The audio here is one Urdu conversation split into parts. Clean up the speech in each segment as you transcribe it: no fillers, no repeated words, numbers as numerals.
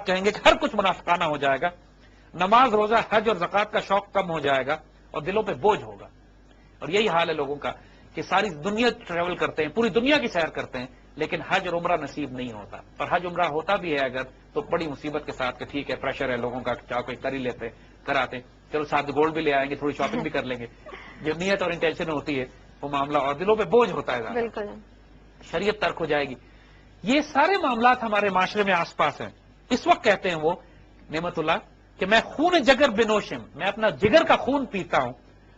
کہیں گے کہ ہر کچھ منافقانہ ہو جائے گا، نماز روزہ حج اور زکوٰۃ کا شوق کم ہو جائے گا اور دلوں پہ بوجھ ہوگا. اور یہی حال ہے لوگوں کا کہ ساری دنیا ٹریول کرتے ہیں، پوری دنیا کی سیر کرتے ہیں، لیکن حج اور عمرہ نصیب نہیں ہوتا. اور حج عمرہ ہوتا بھی ہے اگر تو بڑی مصیبت کے ساتھ کہ ٹھیک ہے پریشر ہے لوگوں کا، چاہ کوئی کر ہی لیتے کراتے، چلو ساتھ گولڈ بھی لے آئیں گے، تھوڑی شاپنگ بھی کر لیں گے. جو نیت اور انٹینشن ہوتی ہے وہ معاملہ، اور دلوں پہ بوجھ ہوتا ہے، بالکل شریعت ترک ہو جائے گی. یہ سارے معاملات ہمارے معاشرے میں آس پاس ہیں. اس وقت کہتے ہیں وہ نعمت اللہ کہ میں خون جگر بنوشم، میں اپنا جگر کا خون پیتا ہوں،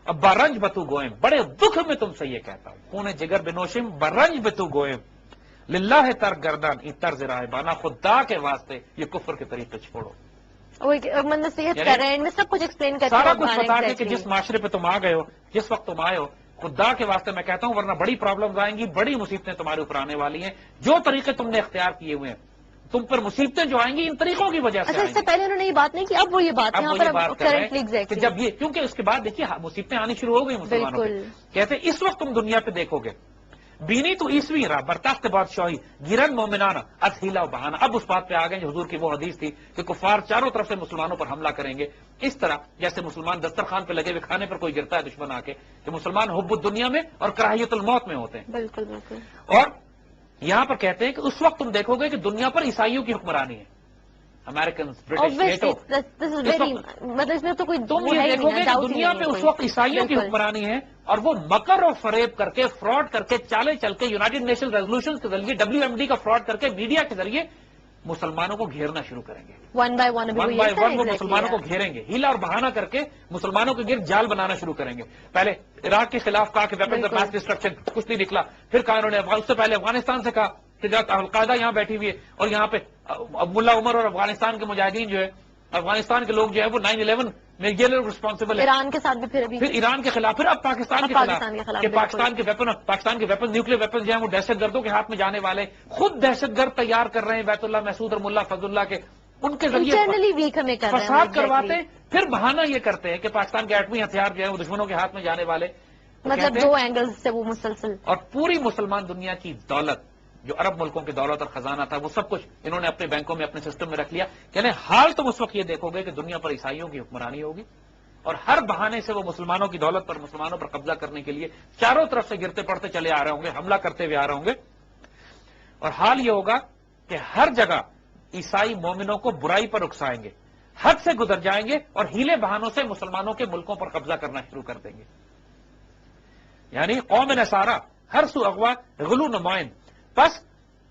اب برنج بتو گوئم، بڑے دکھ میں تم سے یہ کہتا ہوں، خون جگر بنوشم برنج بتو گوئم للہ تر گردان ای طرز راہ بانا، خدا کے واسطے یہ کفر کے طریقے چھوڑو. نصیحت کر رہے ہیں، سب کچھ ایکسپلین کر سارا کچھ بتا کے کہ جس معاشرے پہ تم آ گئے ہو، جس وقت تم آئے ہو، خدا کے واسطے میں کہتا ہوں، ورنہ بڑی پرابلمز آئیں گی، بڑی مصیبتیں تمہارے اوپر آنے والی ہیں. جو طریقے تم نے اختیار کیے ہوئے ہیں، تم پر مصیبتیں جو آئیں گی ان طریقوں کی وجہ سے اچھا، اس سے پہلے انہوں نے یہ بات نہیں کی، اب وہ یہ بات یہاں پر کہ جب یہ، کیونکہ اس کے بعد دیکھیے مصیبتیں آنی شروع ہو گئی مسلمانوں پہ. کہتے ہیں اس وقت تم دنیا پہ دیکھو گے بینی تو عیسوی رہا برتاخت بادشاہی گرن مومنانہ از ہیلا و بہانہ. اب اس بات پہ آ گئے جو حضور کی وہ حدیث تھی کہ کفار چاروں طرف سے مسلمانوں پر حملہ کریں گے، اس طرح جیسے مسلمان دسترخوان پہ لگے ہوئے کھانے پر کوئی گرتا ہے دشمن آ کے، کہ مسلمان حب الدنیا میں اور کراہیت الموت میں ہوتے ہیں. بالکل بالکل. اور یہاں پر کہتے ہیں کہ اس وقت تم دیکھو گے کہ دنیا پر عیسائیوں کی حکمرانی ہے، امریکن برٹش، مطلب اس میں تو کوئی تم یہ دیکھو گے کہ دنیا پہ اس وقت عیسائیوں کی حکمرانی ہے، اور وہ مکر اور فریب کر کے، فراڈ کر کے، چالیں چل کے، یونائٹڈ نیشن ریزولوشن کے ذریعے، WMD کا فراڈ کر کے، میڈیا کے ذریعے مسلمانوں کو گھیرنا شروع کریں گے. ون بائی ون وہ مسلمانوں کو گھیریں گے، ہیلا اور بہانہ کر کے مسلمانوں کے گرد جال بنانا شروع کریں گے. پہلے عراق کے خلاف کہا کہ ویپنز آف میس ڈسٹرکشن، کچھ نہیں نکلا. پھر کہا انہوں نے اس سے پہلے افغانستان سے کہا کہ القاعدہ یہاں بیٹھی ہوئی ہے، اور یہاں پہ ملا عمر اور افغانستان کے مجاہدین جو ہے، افغانستان کے لوگ جو ہے وہ 9/11 میں یہ لوگ رسپانسبل ہے. ایران کے ساتھ بھی پھر ایران کے خلاف، پھر اب پاکستان کے خلاف کہ پاکستان کے ویپن نیوکلیر ویپن جو ہیں وہ دہشت گردوں کے ہاتھ میں جانے والے، خود دہشت گرد تیار کر رہے ہیں بیت اللہ محسود اور ملا فضل اللہ کے، ان کے ذریعے فساد کرواتے ہیں. پھر بہانہ یہ کرتے ہیں کہ پاکستان کے ایٹمی ہتھیار جو ہے وہ دشمنوں کے ہاتھ میں جانے والے. مطلب دو اینگل سے وہ مسلسل، اور پوری مسلمان دنیا کی دولت جو عرب ملکوں کی دولت اور خزانہ تھا وہ سب کچھ انہوں نے اپنے بینکوں میں، اپنے سسٹم میں رکھ لیا. یعنی حال تم اس وقت یہ دیکھو گے کہ دنیا پر عیسائیوں کی حکمرانی ہوگی، اور ہر بہانے سے وہ مسلمانوں کی دولت پر، مسلمانوں پر قبضہ کرنے کے لیے چاروں طرف سے گرتے پڑتے چلے آ رہے ہوں گے، حملہ کرتے ہوئے آ رہے ہوں گے. اور حال یہ ہوگا کہ ہر جگہ عیسائی مومنوں کو برائی پر اکسائیں گے، حد سے گزر جائیں گے، اور ہیلے بہانوں سے مسلمانوں کے ملکوں پر قبضہ کرنا شروع کر دیں گے. یعنی قوم نصارہ ہر سو اغوا غلو نمائند، بس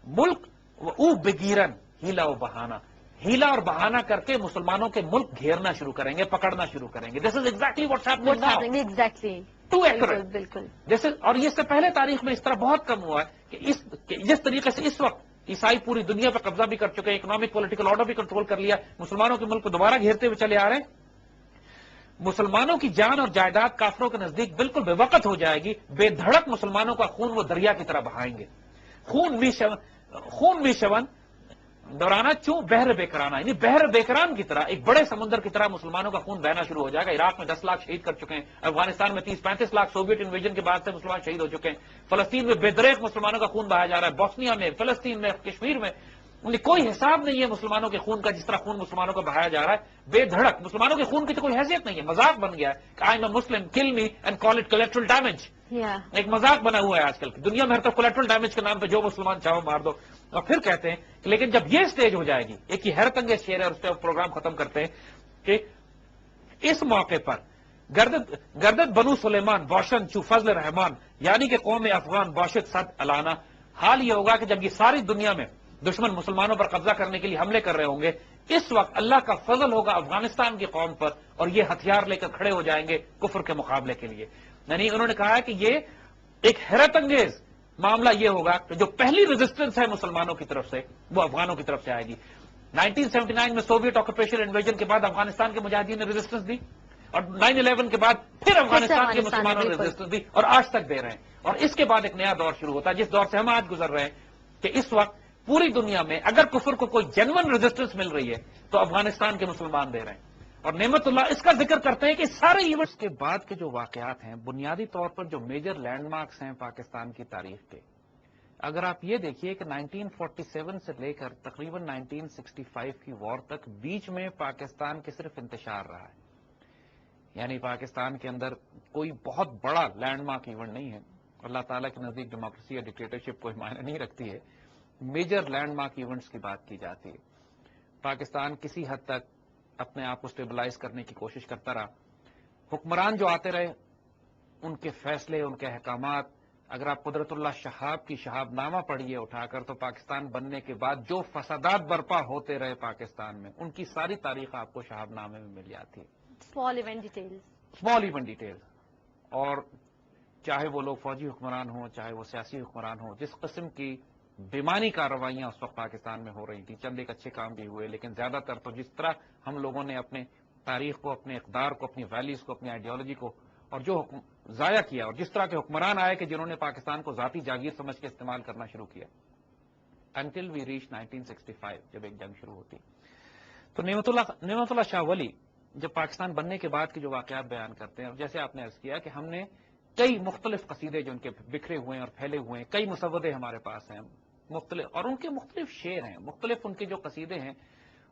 ملک او بگیرن ہیلا و بہانہ، ہیلا اور بہانہ کر کے مسلمانوں کے ملک گھیرنا شروع کریں گے، پکڑنا شروع کریں گے. This is exactly what's happening now, exactly too accurate. بالکل. اور یہ اس سے پہلے تاریخ میں اس طرح بہت کم ہوا ہے کہ جس طریقے سے اس وقت عیسائی پوری دنیا پہ قبضہ بھی کر چکے ہیں، اکنامک پولیٹیکل آرڈر بھی کنٹرول کر لیا، مسلمانوں کے ملک کو دوبارہ گھیرتے ہوئے چلے آ رہے ہیں. مسلمانوں کی جان اور جائیداد کافروں کے نزدیک بالکل بے وقت ہو جائے گی، بے دھڑک مسلمانوں کا خون وہ دریا کی طرح بہائیں گے. خون بھی شون دورانا چوں بحر بیکرانہ، یعنی بحر بیکران کی طرح، ایک بڑے سمندر کی طرح مسلمانوں کا خون بہنا شروع ہو جائے گا. عراق میں 10 لاکھ شہید کر چکے ہیں، افغانستان میں 30-35 لاکھ سوویت انویژن کے بعد سے مسلمان شہید ہو چکے ہیں، فلسطین میں بے دریغ مسلمانوں کا خون بہایا جا رہا ہے، بوسنیا میں، فلسطین میں، کشمیر میں. کوئی حساب نہیں ہے مسلمانوں کے خون کا، جس طرح خون مسلمانوں کا بہایا جا رہا ہے بے دھڑک. مسلمانوں کے خون کی تو کوئی حیثیت نہیں ہے، مذاق بن گیا ہے کہ آئی ایم اے مسلم کل me and call it collateral damage. ایک مذاق بنا ہوا ہے آج کل دنیا میں، ہر طرف کولیٹرل ڈیمیج کے نام پہ جو مسلمان چاہو مار دو. اور پھر کہتے ہیں کہ لیکن جب یہ سٹیج ہو جائے گی، ایک ہی حیرت انگیز شعر ہے، اس پہ پروگرام ختم کرتے ہیں کہ اس موقع پر گردت بنو سلیمان باشن چو فضل رحمان، یعنی کہ قوم افغان باشد صد علانہ. حال یہ ہوگا کہ جب یہ ساری دنیا میں دشمن مسلمانوں پر قبضہ کرنے کے لیے حملے کر رہے ہوں گے، اس وقت اللہ کا فضل ہوگا افغانستان کی قوم پر، اور یہ ہتھیار لے کر کھڑے ہو جائیں گے کفر کے مقابلے کے لیے. یعنی انہوں نے کہا ہے کہ یہ ایک حیرت انگیز معاملہ یہ ہوگا کہ جو پہلی ریزسٹنس ہے مسلمانوں کی طرف سے وہ افغانوں کی طرف سے آئے گی. 1979 میں سوویت آکوپیشن انویژن کے بعد افغانستان کے مجاہدین نے ریزسٹنس دی، اور 9/11 کے بعد پھر افغانستان کے مسلمانوں نے ریزسٹنس دی، اور آج تک دے رہے ہیں. اور اس کے بعد ایک نیا دور شروع ہوتا ہے، جس دور سے ہم آج گزر رہے ہیں، کہ اس وقت پوری دنیا میں اگر کفر کو کوئی جینون ریزسٹنس مل رہی ہے تو افغانستان کے مسلمان دے رہے ہیں. اور نعمت اللہ اس کا ذکر کرتے ہیں کہ سارے ایونٹس کے بعد کے جو واقعات ہیں، بنیادی طور پر جو میجر لینڈ مارکس ہیں پاکستان کی تاریخ کے، اگر آپ یہ دیکھیے کہ 1947 سے لے کر تقریباً 1965 کی وار تک بیچ میں پاکستان کے صرف انتشار رہا ہے. یعنی پاکستان کے اندر کوئی بہت بڑا لینڈ مارک ایونٹ نہیں ہے. اللہ تعالیٰ کے نزدیک ڈیموکریسی یا ڈکٹیٹرشپ کوئی معنی نہیں رکھتی ہے. میجر لینڈ مارک ایونٹس کی بات کی جاتی ہے. پاکستان کسی حد تک اپنے آپ کو اسٹیبلائز کرنے کی کوشش کرتا رہا. حکمران جو آتے رہے ان کے فیصلے، ان کے احکامات، اگر آپ قدرت اللہ شہاب کی شہاب نامہ پڑھیے اٹھا کر، تو پاکستان بننے کے بعد جو فسادات برپا ہوتے رہے پاکستان میں، ان کی ساری تاریخ آپ کو شہاب نامے میں مل جاتی ہے. Small event details, small event detail. اور چاہے وہ لوگ فوجی حکمران ہوں، چاہے وہ سیاسی حکمران ہوں، جس قسم کی بیمانی کارروائیاں اس وقت پاکستان میں ہو رہی تھیں، چند ایک اچھے کام بھی ہوئے، لیکن زیادہ تر تو جس طرح ہم لوگوں نے اپنے تاریخ کو، اپنے اقدار کو، اپنی ویلیوز کو، اپنی آئیڈیالوجی کو اور جو ضائع کیا، اور جس طرح کے حکمران آئے کہ جنہوں نے پاکستان کو ذاتی جاگیر سمجھ کے استعمال کرنا شروع کیا. انٹل وی ریچ 1965 جب ایک جنگ شروع ہوتی. تو نعمت اللہ شاہ ولی جب پاکستان بننے کے بعد کے جو واقعات بیان کرتے ہیں، اور جیسے آپ نے عرض کیا کہ ہم نے کئی مختلف قصیدے جو ان کے بکھرے ہوئے ہیں اور پھیلے ہوئے ہیں، کئی مسودے ہمارے پاس ہیں مختلف، اور ان کے مختلف شعر ہیں، مختلف ان کے جو قصیدے ہیں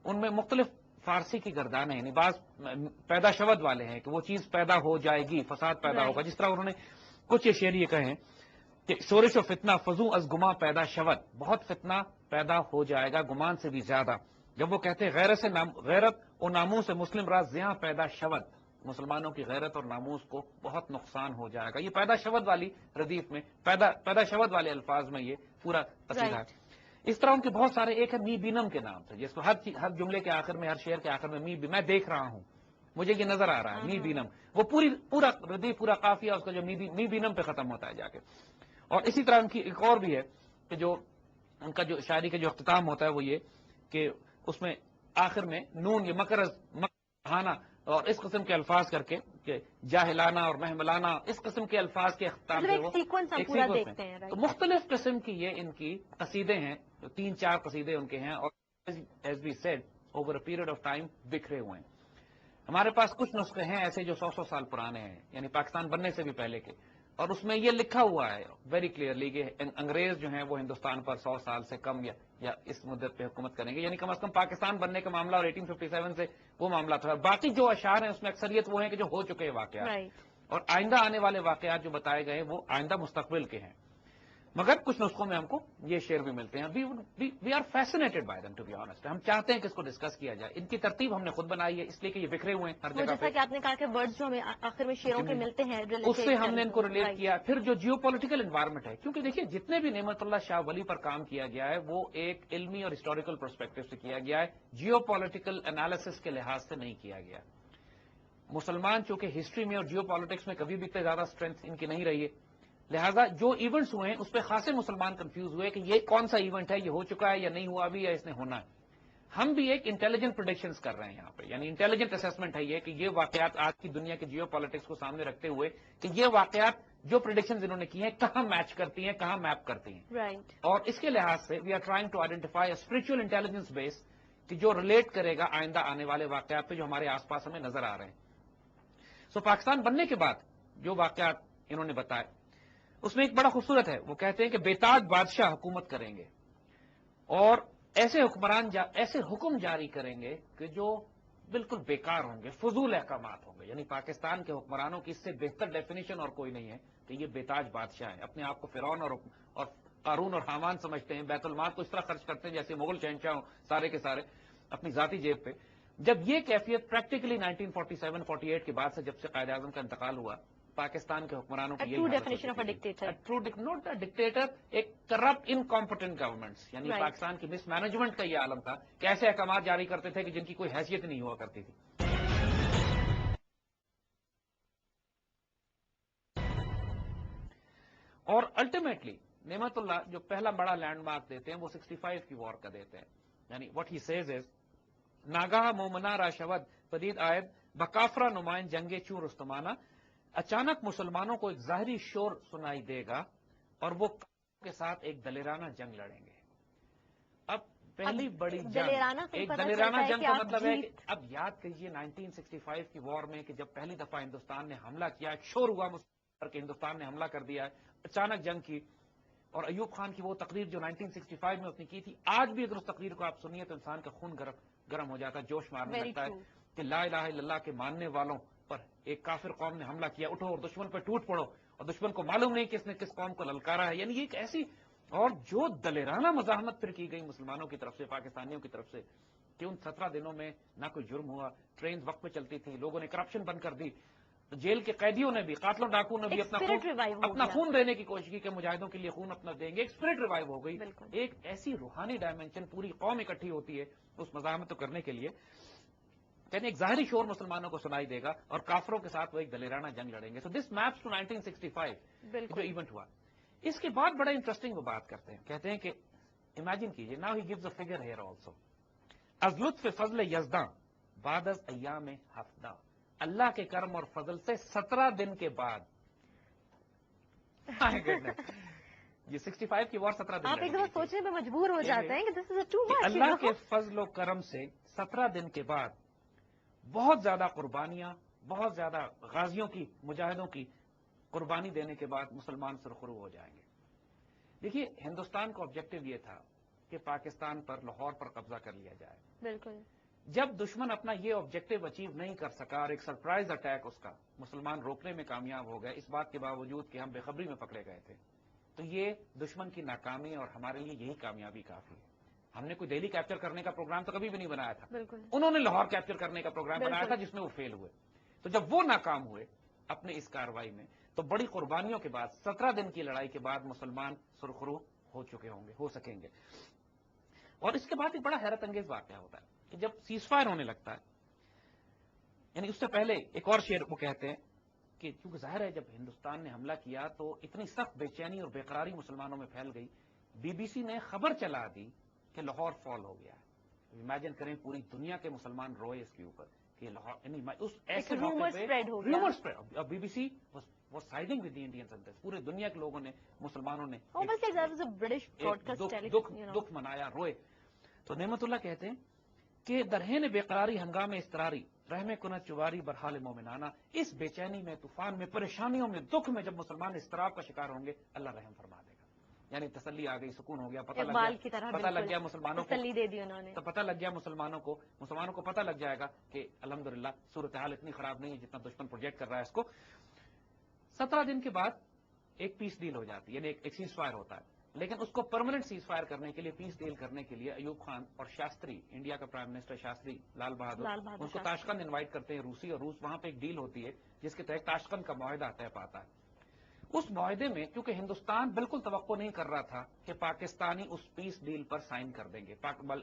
ان میں مختلف فارسی کی گردانیں، یعنی بعض پیدا شود والے ہیں کہ وہ چیز پیدا ہو جائے گی، فساد پیدا ہوگا. جس طرح انہوں نے کچھ یہ شعر یہ کہے ہیں کہ شورش و فتنہ فضو از گما پیدا شود، بہت فتنہ پیدا ہو جائے گا گمان سے بھی زیادہ. جب وہ کہتے ہیں غیرت و ناموس سے مسلم راز زیاں پیدا شود، مسلمانوں کی غیرت اور ناموس کو بہت نقصان ہو جائے گا. یہ پیدا شود والی ردیف میں، پیدا شود والے الفاظ میں یہ پورا قصیدہ ہے. اس طرح ان کے بہت سارے، ایک ہے می بینم کے نام سے، جس کو ہر جملے کے آخر میں، ہر شعر کے آخر میں میں دیکھ رہا ہوں، مجھے یہ نظر آ رہا ہے، می بینم. وہ پورا ردیف، پورا قافیہ اس کا جو می بینم پہ ختم ہوتا ہے جا کے. اور اسی طرح ان کی ایک اور بھی ہے کہ جو ان کا جو شاعری کا جو اختتام ہوتا ہے وہ یہ کہ اس میں آخر میں نون، یہ مکرانہ اور اس قسم کے الفاظ کر کے کہ جاہلانہ اور محملانہ، اس قسم کے الفاظ کے اختتام سے وہ تو مختلف قسم کی یہ ان کی قصیدے ہیں، 3-4 قصیدے ان کے ہیں، اور as we said over a period of time بکھرے ہوئے ہیں. ہمارے پاس کچھ نسخے ہیں ایسے جو 100 سال پرانے ہیں، یعنی پاکستان بننے سے بھی پہلے کے، اور اس میں یہ لکھا ہوا ہے ویری کلیئرلی کہ انگریز جو ہیں وہ ہندوستان پر 100 سال سے کم یا اس مدت پہ حکومت کریں گے، یعنی کم از کم پاکستان بننے کا معاملہ اور 1857 سے وہ معاملہ تھا. باقی جو اشعار ہیں اس میں اکثریت وہ ہیں کہ جو ہو چکے واقعات، اور آئندہ آنے والے واقعات جو بتائے گئے وہ آئندہ مستقبل کے ہیں. مگر کچھ نسخوں میں ہم کو یہ شعر بھی ملتے ہیں. We are fascinated by them to be honest. ہم چاہتے ہیں کہ اس کو ڈسکس کیا جائے. ان کی ترتیب ہم نے خود بنائی ہے اس لیے کہ یہ بکھرے ہوئے ہیں ہر جگہ. جیسا کہ آپ نے کہا کہ ورڈز جو ہمیں آخر میں شعروں کے ملتے ہیں، اس سے ہم نے ان کو ریلیٹ کیا. پھر جو جیو پولیٹیکل انوائرمنٹ ہے، کیونکہ دیکھیے جتنے بھی نعمت اللہ شاہ ولی پر کام کیا گیا ہے وہ ایک علمی اور ہسٹوریکل پرسپیکٹو سے کیا گیا ہے، جیو پولیٹیکل انالیسس کے لحاظ سے نہیں کیا گیا. مسلمان چونکہ ہسٹری میں اور جیو پالیٹکس میں کبھی بھی اتنے زیادہ اسٹرینتھ ان کی نہیں رہی ہے، لہذا جو ایونٹس ہوئے ہیں اس پہ خاصے مسلمان کنفیوز ہوئے کہ یہ کون سا ایونٹ ہے، یہ ہو چکا ہے یا نہیں ہوا ابھی، یا اس نے ہونا ہے. ہم بھی ایک انٹیلیجنٹ پریڈکشنز کر رہے ہیں یہاں پہ، یعنی انٹیلیجنٹ اسیسمنٹ ہے یہ کہ یہ واقعات آج کی دنیا کے جیو پالیٹکس کو سامنے رکھتے ہوئے کہ یہ واقعات جو پریڈکشنز انہوں نے کی ہیں کہاں میچ کرتی ہیں، کہاں میپ کرتی ہیں. اور اس کے لحاظ سے we are trying to identify a spiritual intelligence base کہ جو ریلیٹ کرے گا آئندہ آنے والے واقعات پہ جو ہمارے آس پاس ہمیں نظر آ رہے ہیں. سو پاکستان بننے کے بعد جو واقعات انہوں نے بتائے اس میں ایک بڑا خوبصورت ہے. وہ کہتے ہیں کہ بےتاج بادشاہ حکومت کریں گے اور ایسے حکمران ایسے حکم جاری کریں گے کہ جو بالکل بیکار ہوں گے، فضول احکامات ہوں گے. یعنی پاکستان کے حکمرانوں کی اس سے بہتر ڈیفینیشن اور کوئی نہیں ہے کہ یہ بےتاج بادشاہ ہیں. اپنے آپ کو فرعون اور قارون اور حامان سمجھتے ہیں، بیت المال کو اس طرح خرچ کرتے ہیں جیسے مغل شہنشاہ سارے کے سارے اپنی ذاتی جیب پہ. جب یہ کیفیت پریکٹیکلی 1947-48 کے بعد سے جب سے قائد اعظم کا انتقال ہوا، پاکستان کے حکمرانوں کی نوٹ ڈکٹیٹر، ایک کرپٹ انکمپٹنٹ گورنمنٹس، یعنی پاکستان کی مس مینجمنٹ کا یہ عالم تھا کہ ایسے احکامات جاری کرتے تھے کہ جن کی کوئی حیثیت نہیں ہوا کرتی تھی. اور الٹیمیٹلی نعمت اللہ جو پہلا بڑا لینڈ مارک دیتے ہیں وہ 65 کی وار کا دیتے ہیں. یعنی واٹ ہی سیز از ناگاہ مومنا را شود پدید آید بکافرہ نمائن جنگ چوں رستمانہ. اچانک مسلمانوں کو ایک ظاہری شور سنائی دے گا اور وہ کے ساتھ ایک دلیرانہ جنگ لڑیں گے. اب پہلی بڑی جنگ، ایک دلیرانہ جنگ کا مطلب ہے کہ اب یاد کیجئے 1965 کی وار میں کہ جب پہلی دفعہ ہندوستان نے حملہ کیا، ایک شور ہوا کہ ہندوستان نے حملہ کر دیا ہے، اچانک جنگ کی. اور ایوب خان کی وہ تقریر جو 1965 میں اس نے کی تھی، آج بھی اگر اس تقریر کو آپ سنیے تو انسان کا خون گرم ہو جاتا ہے، جوش مارنے لگتا ہے کہ لا الہ الا اللہ کے ماننے والوں پر ایک کافر قوم نے حملہ کیا، اٹھو اور دشمن پہ ٹوٹ پڑو، اور دشمن کو معلوم نہیں کہ اس نے کس قوم کو للکارا ہے. یعنی یہ ایک ایسی اور جو دلیرانہ مزاحمت پھر کی گئی مسلمانوں کی طرف سے، پاکستانیوں کی طرف سے، کہ ان 17 دنوں میں نہ کوئی جرم ہوا، ٹرین وقت پہ چلتی تھی، لوگوں نے کرپشن بند کر دی، جیل کے قیدیوں نے بھی، قاتلوں ڈاکوں نے بھی اپنا خون دینے کی کوشش کی کہ مجاہدوں کے لیے خون اپنا دیں گے. ایک اسپرٹ ریوائیو ہو گئی، ایک ایسی روحانی ڈائمینشن، پوری قوم اکٹھی ہوتی ہے اس مزاحمت کو کرنے کے لیے. یعنی ایک ظاہری شور مسلمانوں کو سنائی دے گا اور کافروں کے ساتھ وہ ایک دلیرانہ جنگ لڑیں گے. سو دس میپس ٹو 1965 جو ایونٹ ہوا. اس کے بعد بڑا انٹرسٹنگ وہ بات کرتے ہیں، کہتے ہیں کہ امیجن کیجئے، now he gives a figure here also, از لطف فضل یزداں بعد از ایام ہفتہ، اللہ کے کرم اور فضل سے 17 دن کے بعد. یہ 65 کی وار 17 دن آپ ایک دفعہ سوچنے پہ مجبور ہو جاتے ہیں کہ دس از ٹو مچ. اللہ کے فضل و کرم سے 17 دن کے بعد بہت زیادہ قربانیاں، بہت زیادہ غازیوں کی، مجاہدوں کی قربانی دینے کے بعد مسلمان سرخرو ہو جائیں گے. دیکھیے ہندوستان کا آبجیکٹو یہ تھا کہ پاکستان پر، لاہور پر قبضہ کر لیا جائے. بالکل. جب دشمن اپنا یہ آبجیکٹو اچیو نہیں کر سکا اور ایک سرپرائز اٹیک اس کا مسلمان روکنے میں کامیاب ہو گئے، اس بات کے باوجود کہ ہم بے خبری میں پکڑے گئے تھے، تو یہ دشمن کی ناکامی اور ہمارے لیے یہی کامیابی کافی ہے. ہم نے کوئی دہلی کیپچر کرنے کا پروگرام تو کبھی بھی نہیں بنایا تھا. انہوں نے لاہور کیپچر کرنے کا پروگرام بنایا تھا جس میں وہ فیل ہوئے. تو جب وہ ناکام ہوئے اپنے اس کارروائی میں، تو بڑی قربانیوں کے بعد 17 دن کی لڑائی کے بعد مسلمان سرخرو ہو چکے ہوں گے، ہو سکیں گے. اور اس کے بعد ایک بڑا حیرت انگیز واقعہ ہوتا ہے کہ جب سیز فائر ہونے لگتا ہے، یعنی اس سے پہلے ایک اور شعر وہ کہتے ہیں کہ چونکہ ظاہر ہے جب ہندوستان نے حملہ کیا تو اتنی سخت بے چینی اور بے قراری مسلمانوں میں پھیل گئی، بی بی سی نے خبر چلا دی کہ لاہور فال ہو گیا ہے. امیجن کریں پوری دنیا کے مسلمان روئے اس کے اوپر کہ لاہور، یعنی اس ایسے موقع پہ رومر اسپریڈ، اب B B C was siding with the Indians in this. پورے دنیا کے لوگوں نے، مسلمانوں نے دکھ منایا، روئے. تو نعمت اللہ کہتے ہیں کہ درہین بے قراری ہنگام استراری رحم کنت چواری برحال مومنانہ، اس بے چینی میں، طوفان میں، پریشانیوں میں، دکھ میں جب مسلمان اضطراب کا شکار ہوں گے، اللہ رحم فرما دے گا. یعنی تسلی آ گئی، سکون ہو گیا، پتہ لگ گیا مسلمانوں کو، تسلی دے دی انہوں نے، تو پتہ لگ گیا مسلمانوں کو پتہ لگ جائے گا کہ الحمدللہ صورتحال اتنی خراب نہیں ہے جتنا دشمن پروجیکٹ کر رہا ہے اس کو. 17 دن کے بعد ایک پیس ڈیل ہو جاتی ہے، یعنی ایک سیز فائر ہوتا ہے. لیکن اس کو پرماننٹ سیز فائر کرنے کے لیے، پیس ڈیل کرنے کے لیے ایوب خان اور شاستری، انڈیا کا پرائم منسٹر شاستری لال بہادر، ان کو تاشقند انوائٹ کرتے ہیں روسی، اور روس وہاں پہ ایک ڈیل ہوتی ہے جس کے تحت تاشقند کا معاہدہ طے پاتا ہے. اس معاہدے میں کیونکہ ہندوستان بالکل توقع نہیں کر رہا تھا کہ پاکستانی اس پیس ڈیل پر سائن کر دیں گے.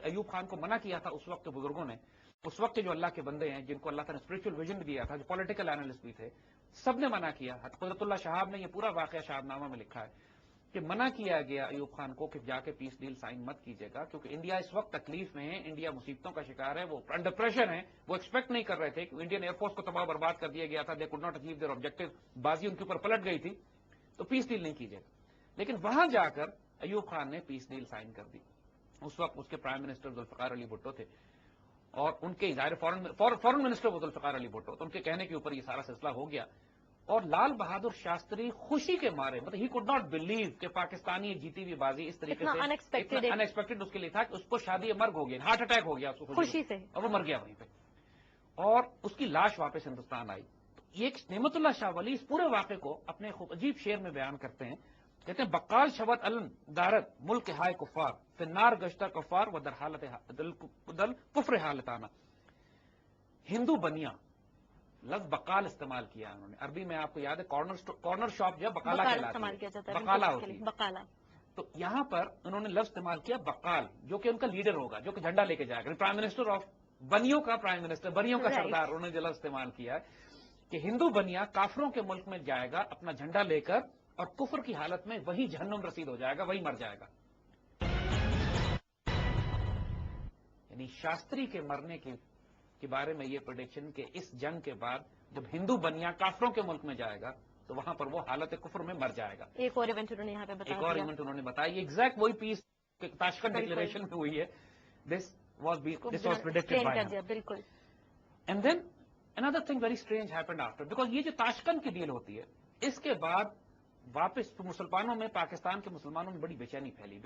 ایوب خان کو منع کیا تھا اس وقت کے بزرگوں نے، اس وقت کے جو اللہ کے بندے ہیں جن کو اللہ تعالیٰ نے اسپرچل ویژن بھی دیا تھا، جو پولیٹیکل اینالسٹ بھی تھے، سب نے منع کیا. قدرت اللہ شہاب نے یہ پورا واقعہ شہاب نامہ میں لکھا ہے کہ منع کیا گیا ایوب خان کو کہ جا کے پیس ڈیل سائن مت کیجیے گا، کیونکہ انڈیا اس وقت تکلیف میں ہے، انڈیا مصیبتوں کا شکار ہے، وہ انڈر پریشر ہے. وہ ایکسپیکٹ نہیں کر رہے تھے کہ انڈین ایئر فورس کو تباہ برباد کر دیا گیا تھا، they could not achieve their objective, بازی ان کے اوپر پلٹ گئی تھی، تو پیس ڈیل نہیں کیجیے گا. لیکن وہاں جا کر ایوب خان نے پیس ڈیل سائن کر دی. اس وقت اس کے پرائم منسٹر ذوالفقار علی بھٹو تھے، اور ان کے ظاہر فورن منسٹر ذوالفقار علی بھٹو، تو ان کے کہنے کے اوپر یہ سارا سلسلہ ہو گیا. اور لال بہادر شاستری خوشی کے مارے، مطلب ہی کوڈ ناٹ بلیو کہ پاکستانی جیتی ہوئی بازی اس طریقے سے ان ایکسپیکٹڈ اس کے لیے تھا کہ اس کو شادی مرگ ہو گیا، ہارٹ اٹیک ہو گیا اس کو خوشی سے، اور وہ مر گیا وہیں پہ، اور اس کی لاش واپس ہندوستان آئی. یہ نعمت اللہ شاہ ولی اس پورے واقعے کو اپنے خوب عجیب شعر میں بیان کرتے ہیں. کہتے ہیں بقال شوت علم دارت ملک ہائے کفار فنار گشتہ کفار و در حالت دل کفر حالتانہ. ہندو بنیا لفظ بقال استعمال کیا انہوں نے. عربی میں آپ کو یاد ہے کارنر شاپ جو ہے بقالہ کہلاتی ہے، بقالہ ہوتی ہے. تو یہاں پر انہوں نے لفظ استعمال کیا بقال، جو کہ ان کا لیڈر ہوگا، جو کہ جھنڈا لے کے جائے گا، پرائم منسٹر آف بنیوں کا پرائم منسٹر، بنیوں کا سردار. انہوں نے جو لفظ استعمال کیا ہے کہ ہندو بنیا کافروں کے ملک میں جائے گا اپنا جھنڈا لے کر، اور کفر کی حالت میں وہی جہنم رسید ہو جائے گا، وہی مر جائے گا. یعنی شاستری کے مرنے کے بارے میں یہ پریڈکشن کہ اس جنگ کے بعد جب ہندو بنیا کافروں کے ملک میں جائے گا تو وہاں پر وہ حالت کفر میں مر جائے گا. ایک اور ایونٹ انہوں نے یہاں پہ بتایا، ایک اور ایونٹ انہوں نے بتایا، یہ ایگزیکٹ وہی پیس تاشقند ڈکلیریشن میں ہوئی ہے. This was پریڈکٹڈ by him. بالکل. And then another thing very strange happened after, because یہ جو تاشقند کی ڈیل ہوتی ہے اس کے بعد واپس مسلمانوں میں، پاکستان کے مسلمانوں میں بڑی بے چینی پھیلی۔